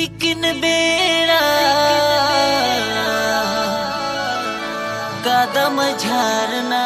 लेकिन बेड़ा कदम झरना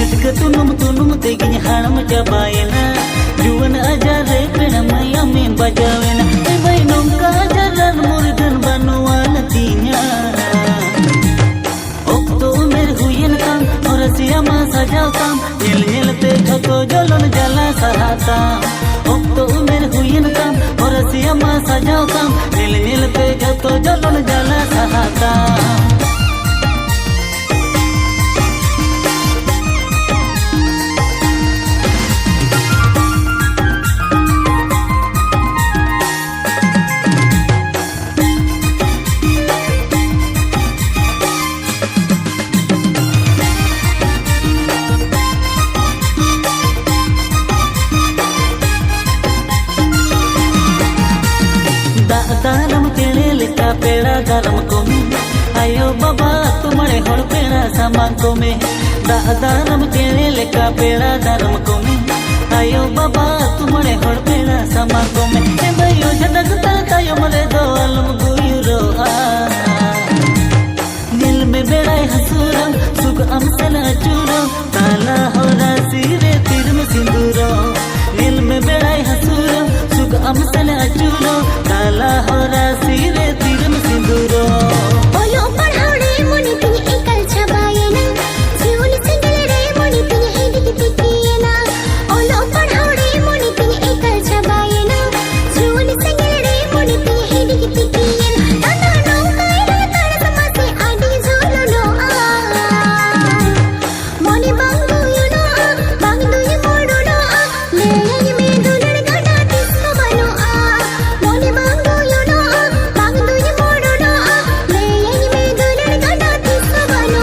Riska tunum tunum teginya haram cabayena Juan ajare pena mayamin bajawena Bay nongka ajaran muridan banuan tinya Okto umer huyen kam Orasia ma sajau kam Yel yel te jhoto jolon jala sahata Okto umer huyen kam Orasia ma sajau kam Yel yel te jhoto jolon jala sahata dalam kelele ka pera dalam kome ayo baba tumare hor pera samang kome dalam kelele ka pera dalam kome ayo baba tumare hor pera samang kome e bayo jadak tar tayo mare do alam guyuro dil me berai hasuram suk amsala churo tala hora sire tir me sinduro dil me berai hasuram suk amsala churo tala hora sire tir me sinduro olo padhare moni tini ekal chabayena jioni single re moni tini edik tikiyena olo padhare moni tini ekal chabayena jioni single re moni tini edik tikiyena tana no kaira tara samase adi jolo no moni bangu you know bangu you modu no le me dular gana tisko bano moni bangu you know bangu you modu no le me dular gana tisko bano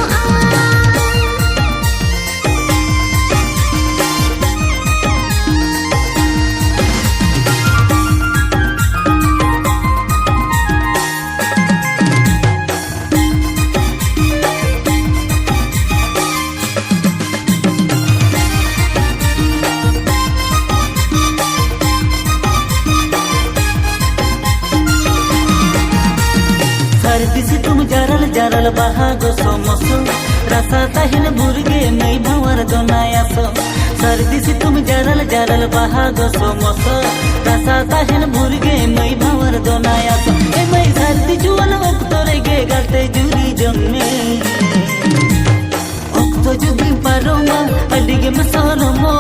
सर्दी से तुम जरल जरल बहागो सोमसो रसा ताहिन बुरगे नहीं भंवर दोनायासो सर्दी से तुम जरल जरल बहागो सोमसो रसा ताहिन बुरगे नहीं भंवर दोनायासो ए मैं सर्दी जुवन ओक्तोरे गे गते जुरी जम्मे ओक्तो जुबी परोमा अडिगे मसोरोमा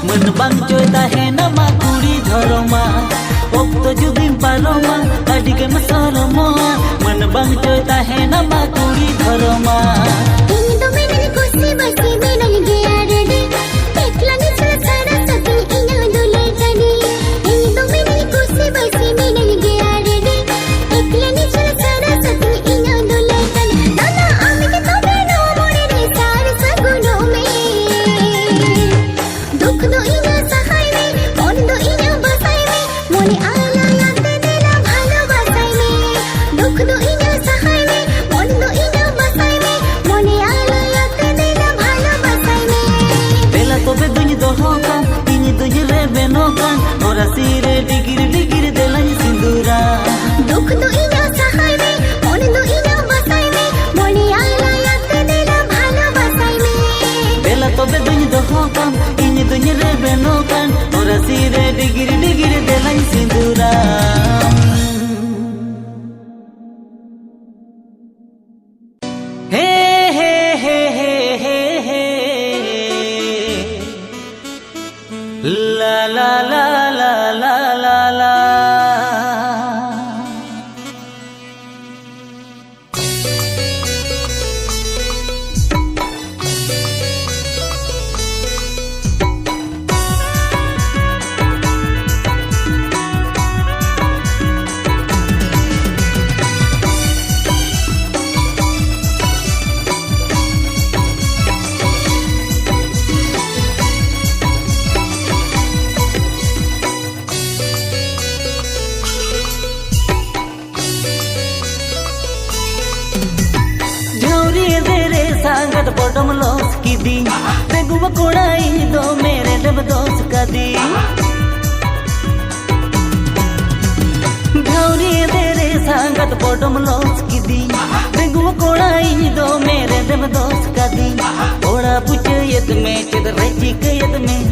मन बांग चोयता है नमा कुड़ी धरोमा ओक्तो जुबी परोमा अडिगे मसोरोमा मन बांग चोयता है नमा कुड़ी धरोमा ini do menani kusi basi menani ge arade ekla ni chula sara sati ina dule tani ini do menani kusi basi menani ge arade ekla ni chula sara sati ina dule tani nana ami ke to beno more re sar saguno me dukh do ina sahay me mon do ina basai me mone ala yate dela bhalo basai me dukh do ina sahay me mon do ina basai me mone ala yate dela bhalo basai me बेला तो बे दुनी दोहोका इनी दुनी रे बेनोका और सिरे डिगिर डिगिर देलाई सिंदूरा दुख दो इना सहाय में मन दो इना बसाई में मने आला याते देला भालो बसाई में बेला तो बे दुनी दोहोका इनी दुनी रे बेनोका और सिरे डिगिर डिगिर देलाई सिंदूरा हे हे हे हे हे हे la la la la la la la sangat bodoh melos kidi Regu bakurai do mere deb dos kadi Gauri dere सांगत बोडम लोस किदी रेगु कोड़ा इन दो मेरे दम दोस्त कदी ओड़ा पुचयत में चद रेची कयत में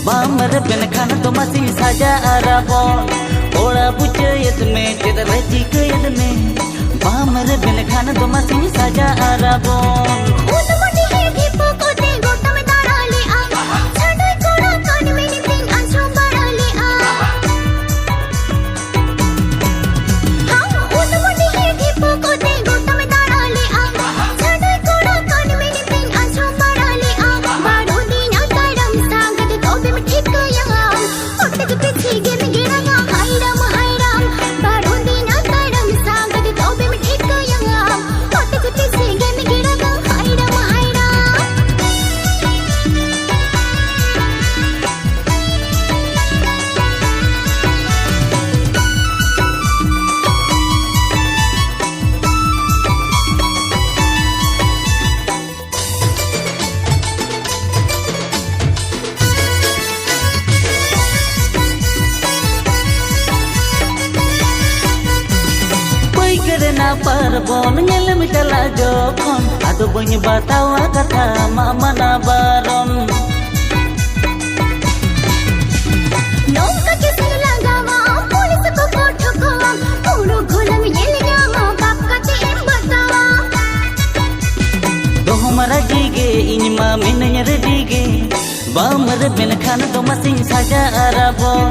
बामर बेन खान तो मसी साजा आराबोन ओड़ा पुचयत में चद रेची कयत में बामर बेन खान तो मसी साजा आराबोन ना Parbon ñel mi tala jokon ado boñ batawa kata mama na baron nonka kisan lagawa pulis ko kothko puro gholam yel gama bakka te batawa do hamara jige inma minnya redige bamar ben khan to masin saja arabon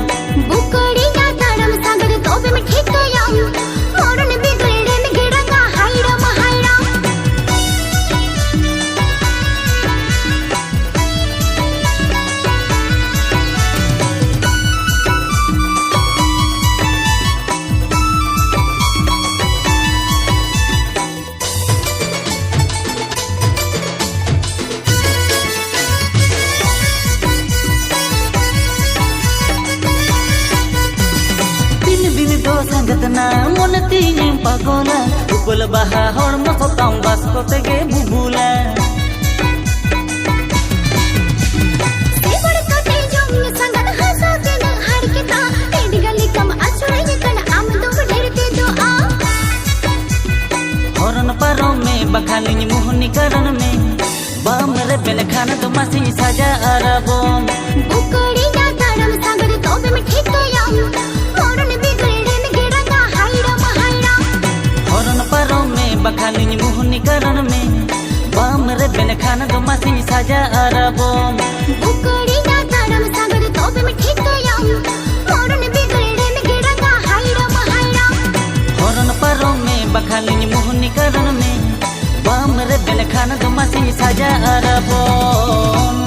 bukadi na taram sagar tobe me thikayam moran bi संगतना मन तीन पागोला उपल बाहा हर मसतां बास को तेगे बुबुला सेबड़ कटे जोम संगत हंसा के न हर के ता एडी गली कम अछुरे कन आम दो ढेरते दो आ हरन पारो में बखालिन मोहनी करन में बामरे बेन खान तो मसी साजा अरबोन बुकड़ी ना तारम सागर तोबे में ठिकया मोरन बखालिन मोहनी करन में बामरे बेन खान तो मसी साजा अरबोन बुकड़ी ना तारम सागर तोबे में ठिकया मोरन बिगड़े में गिरगा हाइरा महाइरा हरन परो में बखालिन मोहनी करन में बामरे बेन खान तो मसी साजा अरबोन